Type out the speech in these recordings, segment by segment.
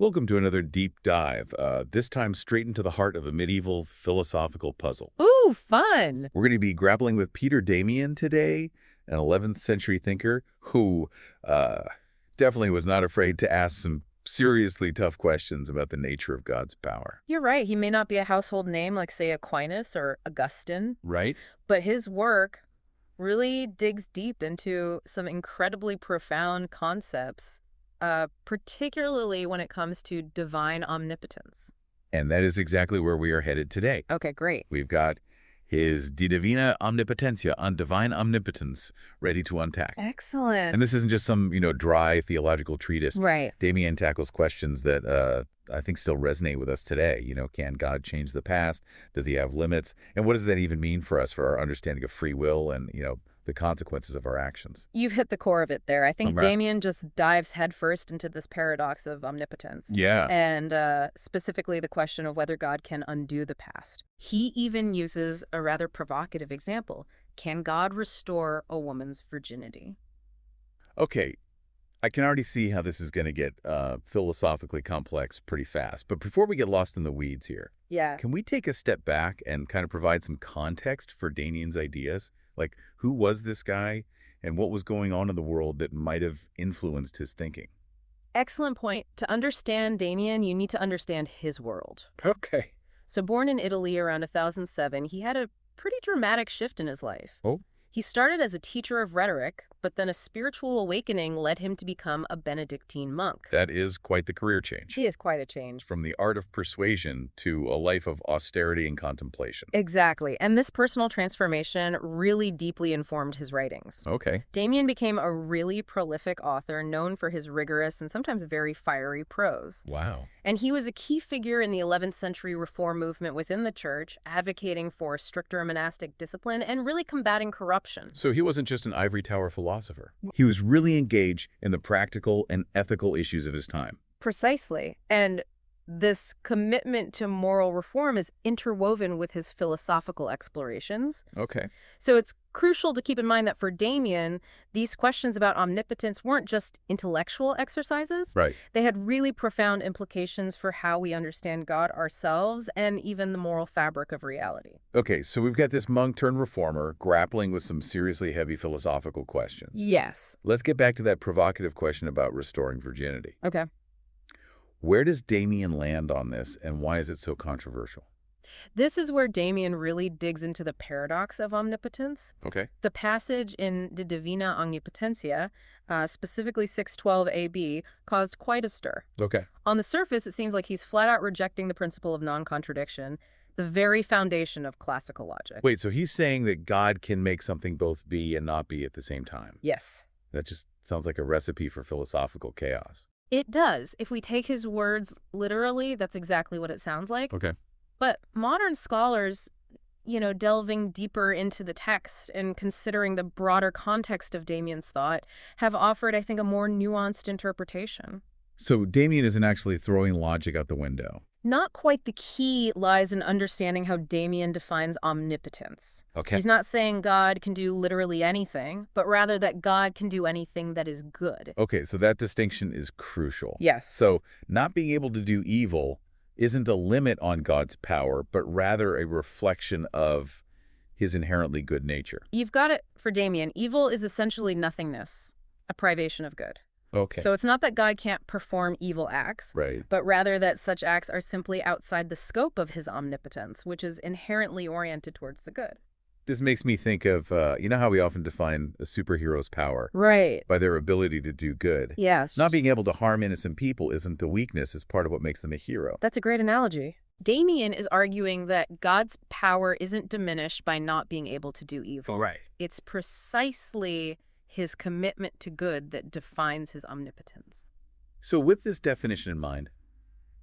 Welcome to another deep dive, this time straight into the heart of a medieval philosophical puzzle. Ooh, fun. We're going to be grappling with Peter Damian today, an 11th century thinker who definitely was not afraid to ask some seriously tough questions about the nature of God's power. You're right. He may not be a household name like, say, Aquinas or Augustine, Right? but his work really digs deep into some incredibly profound concepts, particularly when it comes to divine omnipotence. And that is exactly where we are headed today. Okay, great. We've got his De Divina Omnipotentia, on divine omnipotence, ready to unpack. Excellent. And this isn't just some, dry theological treatise. Right. Damian tackles questions that I think still resonate with us today. Can God change the past? Does he have limits? And what does that even mean for us, for our understanding of free will and, the consequences of our actions? You've hit the core of it there. I think Right. Damian just dives headfirst into this paradox of omnipotence. Yeah. And specifically the question of whether God can undo the past. He even uses a rather provocative example. Can God restore a woman's virginity? Okay. I can already see how this is going to get philosophically complex pretty fast. But before we get lost in the weeds here, Yeah. can we take a step back and kind of provide some context for Damian's ideas? Like, who was this guy and what was going on in the world that might have influenced his thinking? Excellent point. To understand Damian, you need to understand his world. Okay. So born in Italy around 1007, he had a pretty dramatic shift in his life. Oh? He started as a teacher of rhetoric, but then a spiritual awakening led him to become a Benedictine monk. That is quite the career change. He is quite a change. From the art of persuasion to a life of austerity and contemplation. Exactly. And this personal transformation really deeply informed his writings. Okay. Damian became a really prolific author known for his rigorous and sometimes very fiery prose. Wow. And he was a key figure in the 11th century reform movement within the church, advocating for stricter monastic discipline and really combating corruption. So he wasn't just an ivory tower philosopher. He was really engaged in the practical and ethical issues of his time. Precisely. And this commitment to moral reform is interwoven with his philosophical explorations. Okay. So it's crucial to keep in mind that for Damian, these questions about omnipotence weren't just intellectual exercises. Right. They had really profound implications for how we understand God ourselves and even the moral fabric of reality. Okay, so we've got this monk turned reformer grappling with some seriously heavy philosophical questions. Yes. Let's get back to that provocative question about restoring virginity. Okay. Where does Damian land on this, and why is it so controversial? This is where Damian really digs into the paradox of omnipotence. Okay. The passage in De Divina Omnipotentia, specifically 612 AB, caused quite a stir. Okay. On the surface, it seems like he's flat out rejecting the principle of non-contradiction, the very foundation of classical logic. Wait, so he's saying that God can make something both be and not be at the same time? Yes. That just sounds like a recipe for philosophical chaos. It does. If we take his words literally, that's exactly what it sounds like. Okay. But modern scholars, delving deeper into the text and considering the broader context of Damian's thought, have offered, I think, a more nuanced interpretation. So Damian isn't actually throwing logic out the window. Not quite. The key lies in understanding how Damian defines omnipotence. Okay. He's not saying God can do literally anything, but rather that God can do anything that is good. Okay, so that distinction is crucial. Yes. So not being able to do evil isn't a limit on God's power, but rather a reflection of his inherently good nature. You've got it for Damian. Evil is essentially nothingness, a privation of good. Okay. So it's not that God can't perform evil acts, Right. but rather that such acts are simply outside the scope of his omnipotence, which is inherently oriented towards the good. This makes me think of, how we often define a superhero's power Right. by their ability to do good. Yes. Not being able to harm innocent people isn't a weakness, it's part of what makes them a hero. That's a great analogy. Damian is arguing that God's power isn't diminished by not being able to do evil. Right. It's precisely his commitment to good that defines his omnipotence. So with this definition in mind,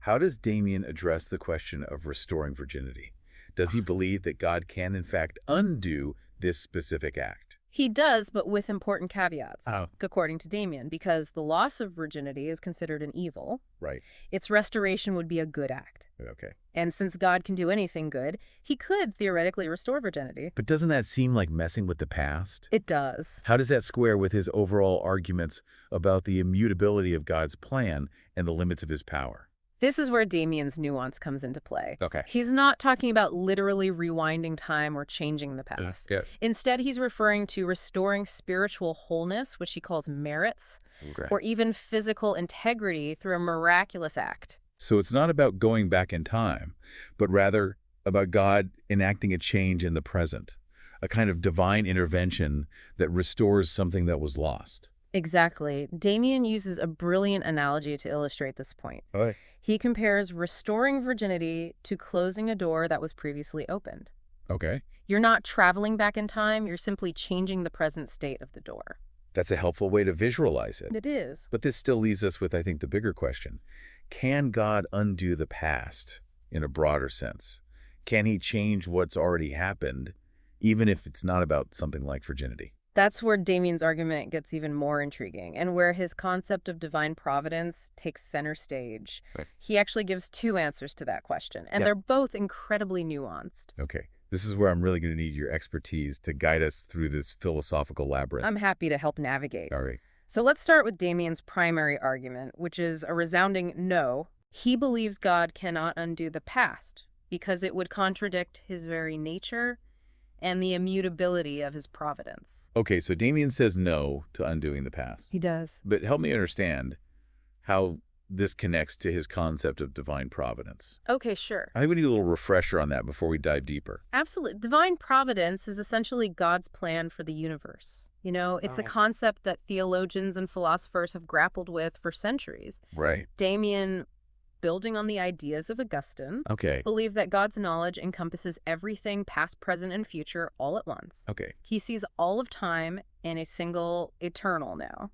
how does Damian address the question of restoring virginity? Does he believe that God can, in fact, undo this specific act? He does, but with important caveats, Oh. according to Damian, because the loss of virginity is considered an evil. Right. Its restoration would be a good act. Okay. And since God can do anything good, he could theoretically restore virginity. But doesn't that seem like messing with the past? It does. How does that square with his overall arguments about the immutability of God's plan and the limits of his power? This is where Damian's nuance comes into play. Okay. He's not talking about literally rewinding time or changing the Yeah. past. Yeah. Instead, he's referring to restoring spiritual wholeness, which he calls merits, Okay. or even physical integrity through a miraculous act. So it's not about going back in time, but rather about God enacting a change in the present, a kind of divine intervention that restores something that was lost. Exactly. Damian uses a brilliant analogy to illustrate this point. Okay. He compares restoring virginity to closing a door that was previously opened. Okay. You're not traveling back in time, you're simply changing the present state of the door. That's a helpful way to visualize it. It is. But this still leaves us with, I think, the bigger question. Can God undo the past in a broader sense? Can he change what's already happened, even if it's not about something like virginity? That's where Damian's argument gets even more intriguing, and where his concept of divine providence takes center stage. Right. He actually gives two answers to that question, and Yeah. they're both incredibly nuanced. Okay. This is where I'm really going to need your expertise to guide us through this philosophical labyrinth. I'm happy to help navigate. All right. So let's start with Damian's primary argument, which is a resounding no. He believes God cannot undo the past because it would contradict his very nature and the immutability of his providence. Okay, so Damian says no to undoing the past. He does. But help me understand how this connects to his concept of divine providence. Okay, sure. I think we need a little refresher on that before we dive deeper. Absolutely. Divine providence is essentially God's plan for the universe. You know, it's a Alright. concept that theologians and philosophers have grappled with for centuries. Right. Damian, building on the ideas of Augustine, Okay. believed that God's knowledge encompasses everything past, present, and future all at once. Okay. He sees all of time in a single eternal now.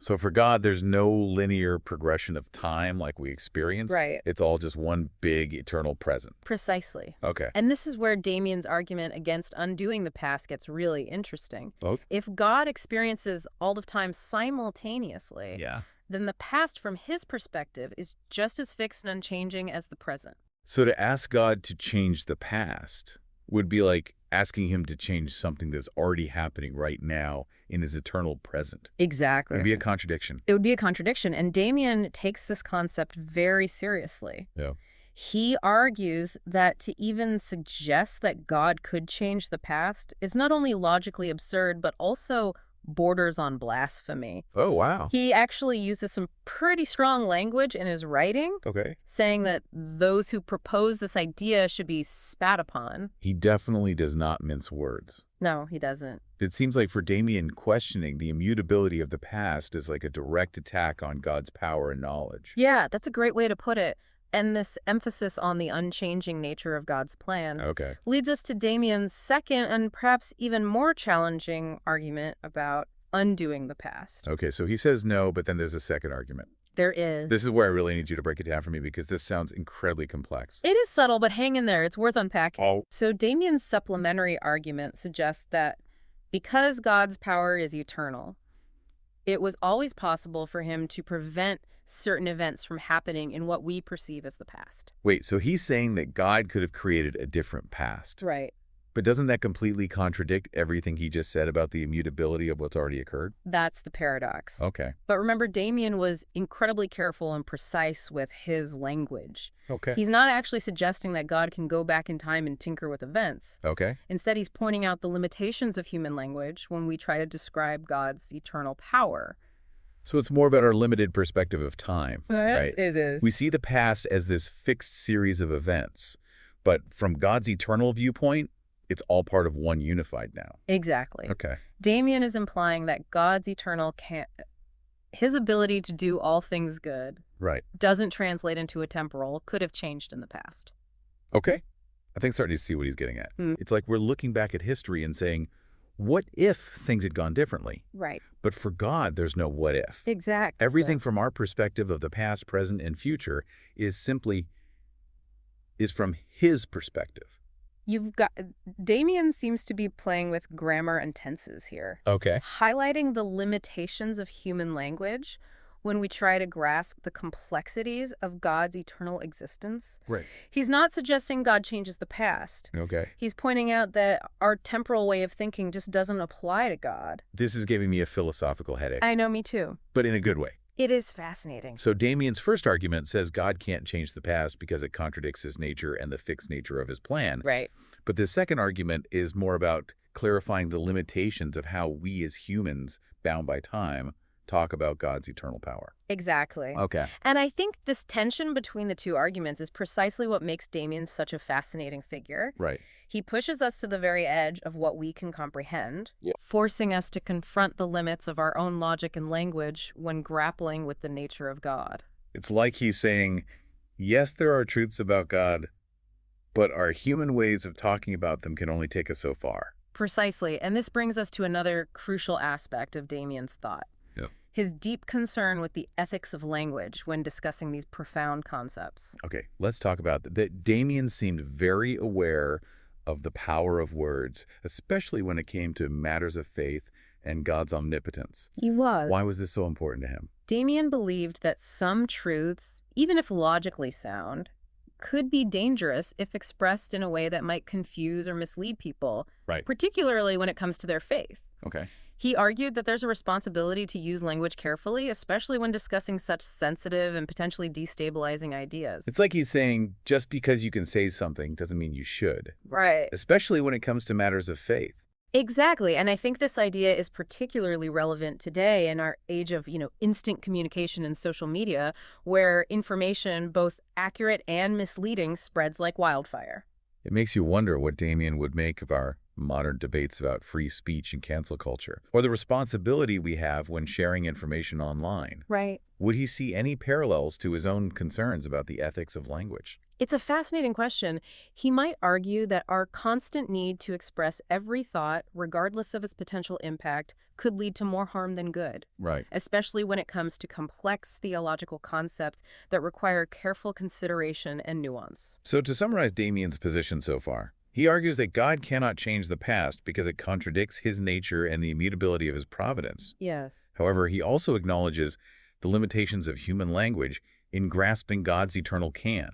So for God, there's no linear progression of time like we experience. Right. It's all just one big eternal present. Precisely. Okay. And this is where Damian's argument against undoing the past gets really interesting. Okay. If God experiences all of time simultaneously, Yeah. then the past from his perspective is just as fixed and unchanging as the present. So to ask God to change the past would be like asking him to change something that's already happening right now in his eternal present. Exactly. It would be a contradiction. It would be a contradiction, and Damian takes this concept very seriously. Yeah. He argues that to even suggest that God could change the past is not only logically absurd, but also borders on blasphemy. Oh, wow. He actually uses some pretty strong language in his writing, Okay. saying that those who propose this idea should be spat upon. He definitely does not mince words. No, he doesn't. It seems like for Damian, questioning the immutability of the past is like a direct attack on God's power and knowledge. Yeah, that's a great way to put it. And this emphasis on the unchanging nature of God's plan Okay. leads us to Damian's second and perhaps even more challenging argument about undoing the past. Okay, so he says no, but then there's a second argument. There is. This is where I really need you to break it down for me because this sounds incredibly complex. It is subtle, but hang in there. It's worth unpacking. Oh. So Damian's supplementary argument suggests that because God's power is eternal, it was always possible for him to prevent certain events from happening in what we perceive as the past. Wait, so he's saying that God could have created a different past. Right. But doesn't that completely contradict everything he just said about the immutability of what's already occurred? That's the paradox. Okay. But remember, Damian was incredibly careful and precise with his language. Okay. He's not actually suggesting that God can go back in time and tinker with events. Okay. Instead, he's pointing out the limitations of human language when we try to describe God's eternal power. So it's more about our limited perspective of time, right? It is. We see the past as this fixed series of events, but from God's eternal viewpoint, it's all part of one unified now. Exactly. Okay. Damian is implying that God's eternal his ability to do all things good Right. doesn't translate into a temporal, could have changed in the past. Okay. I think starting to see what he's getting at. Hmm. It's like we're looking back at history and saying, what if things had gone differently? Right. But for God, there's no what if. Exactly. Everything from our perspective of the past, present, and future is from his perspective. Damian seems to be playing with grammar and tenses here, Okay. highlighting the limitations of human language when we try to grasp the complexities of God's eternal existence. Right. He's not suggesting God changes the past. Okay. He's pointing out that our temporal way of thinking just doesn't apply to God. This is giving me a philosophical headache, I know, me too. but in a good way. It is fascinating. So Damian's first argument says God can't change the past because it contradicts his nature and the fixed nature of his plan. Right. But the second argument is more about clarifying the limitations of how we as humans, bound by time, talk about God's eternal power. Exactly. Okay. And I think this tension between the two arguments is precisely what makes Damian such a fascinating figure. Right. He pushes us to the very edge of what we can comprehend, Yeah. forcing us to confront the limits of our own logic and language when grappling with the nature of God. It's like he's saying, yes, there are truths about God, but our human ways of talking about them can only take us so far. Precisely. And this brings us to another crucial aspect of Damian's thought. Yeah. His deep concern with the ethics of language when discussing these profound concepts. Okay, let's talk about that. Damian seemed very aware of the power of words, especially when it came to matters of faith and God's omnipotence. He was. Why was this so important to him? Damian believed that some truths, even if logically sound, could be dangerous if expressed in a way that might confuse or mislead people, Right. particularly when it comes to their faith. Okay. He argued that there's a responsibility to use language carefully, especially when discussing such sensitive and potentially destabilizing ideas. It's like he's saying, just because you can say something doesn't mean you should, Right. especially when it comes to matters of faith. Exactly. And I think this idea is particularly relevant today in our age of, instant communication and social media, where information, both accurate and misleading, spreads like wildfire. It makes you wonder what Damian would make of our modern debates about free speech and cancel culture, or the responsibility we have when sharing information online. Right. Would he see any parallels to his own concerns about the ethics of language? It's a fascinating question. He might argue that our constant need to express every thought, regardless of its potential impact, could lead to more harm than good, Right. especially when it comes to complex theological concepts that require careful consideration and nuance. So to summarize Damian's position so far, he argues that God cannot change the past because it contradicts his nature and the immutability of his providence. Yes. However, he also acknowledges the limitations of human language in grasping God's eternal can,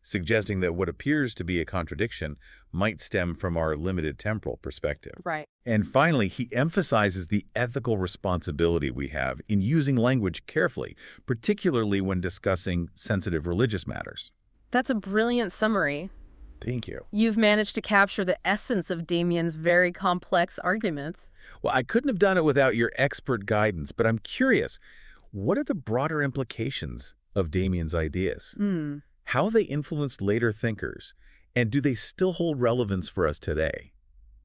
suggesting that what appears to be a contradiction might stem from our limited temporal perspective. Right. And finally, he emphasizes the ethical responsibility we have in using language carefully, particularly when discussing sensitive religious matters. That's a brilliant summary. Thank you. You've managed to capture the essence of Damian's very complex arguments. Well, I couldn't have done it without your expert guidance, but I'm curious, what are the broader implications of Damian's ideas? How have they influenced later thinkers? And do they still hold relevance for us today?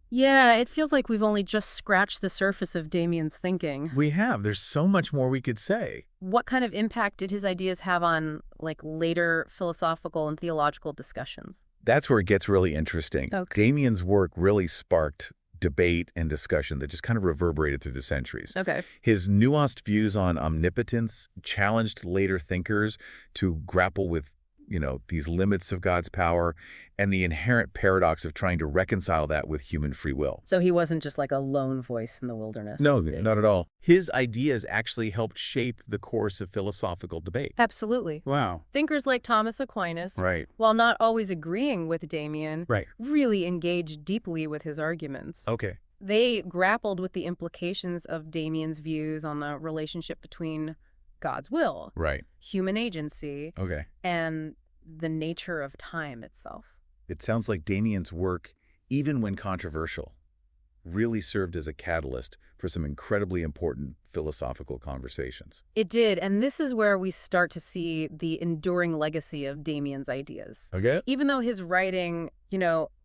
Yeah, it feels like we've only just scratched the surface of Damian's thinking. We have. There's so much more we could say. What kind of impact did his ideas have on, later philosophical and theological discussions? That's where it gets really interesting. Okay. Damian's work really sparked debate and discussion that just kind of reverberated through the centuries. Okay. His nuanced views on omnipotence challenged later thinkers to grapple with these limits of God's power and the inherent paradox of trying to reconcile that with human free will. So he wasn't just like a lone voice in the wilderness. No, not at all. His ideas actually helped shape the course of philosophical debate. Absolutely. Wow. Thinkers like Thomas Aquinas, Right. while not always agreeing with Damian, Right. really engaged deeply with his arguments. Okay. They grappled with the implications of Damian's views on the relationship between God's will, Right. human agency, Okay. and the nature of time itself. It sounds like Damian's work, even when controversial, really served as a catalyst for some incredibly important philosophical conversations. It did, and this is where we start to see the enduring legacy of Damian's ideas. Okay. Even though his writing,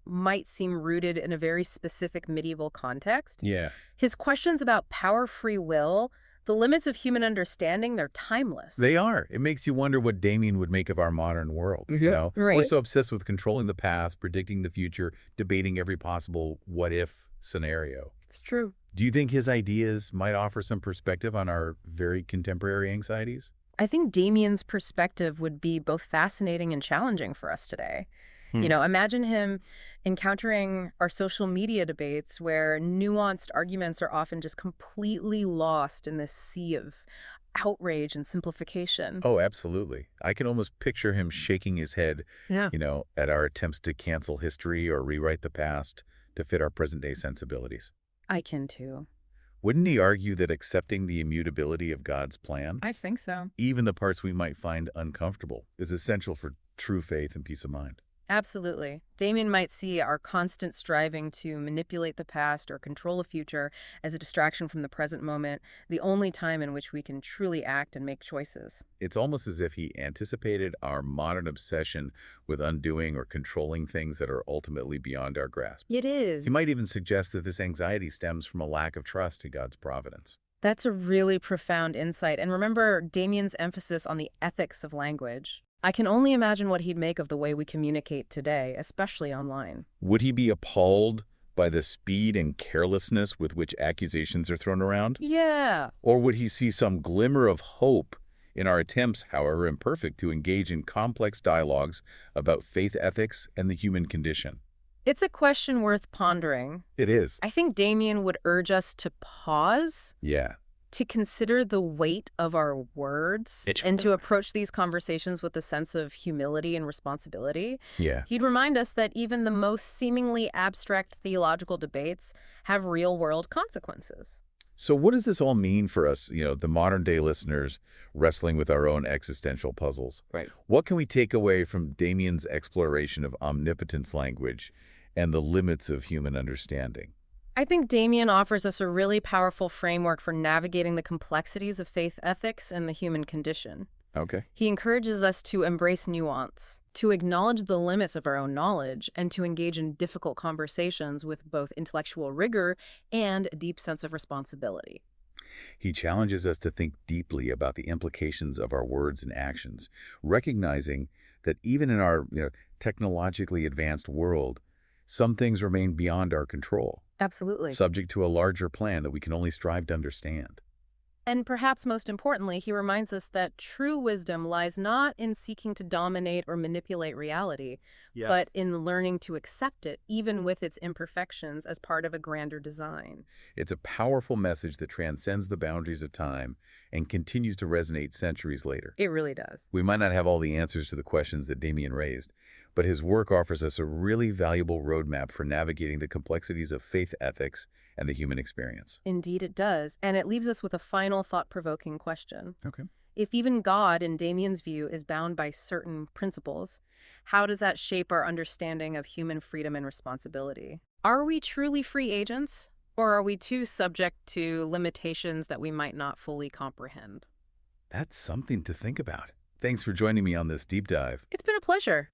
might seem rooted in a very specific medieval context, Yeah. his questions about power, free will, the limits of human understanding, they're timeless. They are. It makes you wonder what Damian would make of our modern world. Right. We're so obsessed with controlling the past, predicting the future, debating every possible what-if scenario. It's true. Do you think his ideas might offer some perspective on our very contemporary anxieties? I think Damian's perspective would be both fascinating and challenging for us today. Imagine him encountering our social media debates where nuanced arguments are often just completely lost in this sea of outrage and simplification. Oh, absolutely. I can almost picture him shaking his head, Yeah. At our attempts to cancel history or rewrite the past to fit our present-day sensibilities. I can too. Wouldn't he argue that accepting the immutability of God's plan, I think so. even the parts we might find uncomfortable, is essential for true faith and peace of mind? Absolutely. Damien might see our constant striving to manipulate the past or control the future as a distraction from the present moment, the only time in which we can truly act and make choices. It's almost as if he anticipated our modern obsession with undoing or controlling things that are ultimately beyond our grasp. It is. He might even suggest that this anxiety stems from a lack of trust in God's providence. That's a really profound insight. And remember Damien's emphasis on the ethics of language. I can only imagine what he'd make of the way we communicate today, especially online. Would he be appalled by the speed and carelessness with which accusations are thrown around? Yeah. Or would he see some glimmer of hope in our attempts, however imperfect, to engage in complex dialogues about faith ethics and the human condition? It's a question worth pondering. It is. I think Damien would urge us to pause, Yeah. to consider the weight of our words, and to approach these conversations with a sense of humility and responsibility. Yeah. He'd remind us that even the most seemingly abstract theological debates have real-world consequences. So what does this all mean for us, the modern day listeners wrestling with our own existential puzzles? Right. What can we take away from Damien's exploration of omnipotence language and the limits of human understanding? I think Damien offers us a really powerful framework for navigating the complexities of faith ethics and the human condition. Okay. He encourages us to embrace nuance, to acknowledge the limits of our own knowledge, and to engage in difficult conversations with both intellectual rigor and a deep sense of responsibility. He challenges us to think deeply about the implications of our words and actions, recognizing that even in our technologically advanced world, some things remain beyond our control, Absolutely. subject to a larger plan that we can only strive to understand. And perhaps most importantly, he reminds us that true wisdom lies not in seeking to dominate or manipulate reality, but in learning to accept it, even with its imperfections, as part of a grander design. It's a powerful message that transcends the boundaries of time and continues to resonate centuries later. It really does. We might not have all the answers to the questions that Damien raised, but his work offers us a really valuable roadmap for navigating the complexities of faith ethics and the human experience. Indeed it does. And it leaves us with a final thought-provoking question. Okay. If even God, in Damien's view, is bound by certain principles, how does that shape our understanding of human freedom and responsibility? Are we truly free agents, or are we too subject to limitations that we might not fully comprehend? That's something to think about. Thanks for joining me on this deep dive. It's been a pleasure.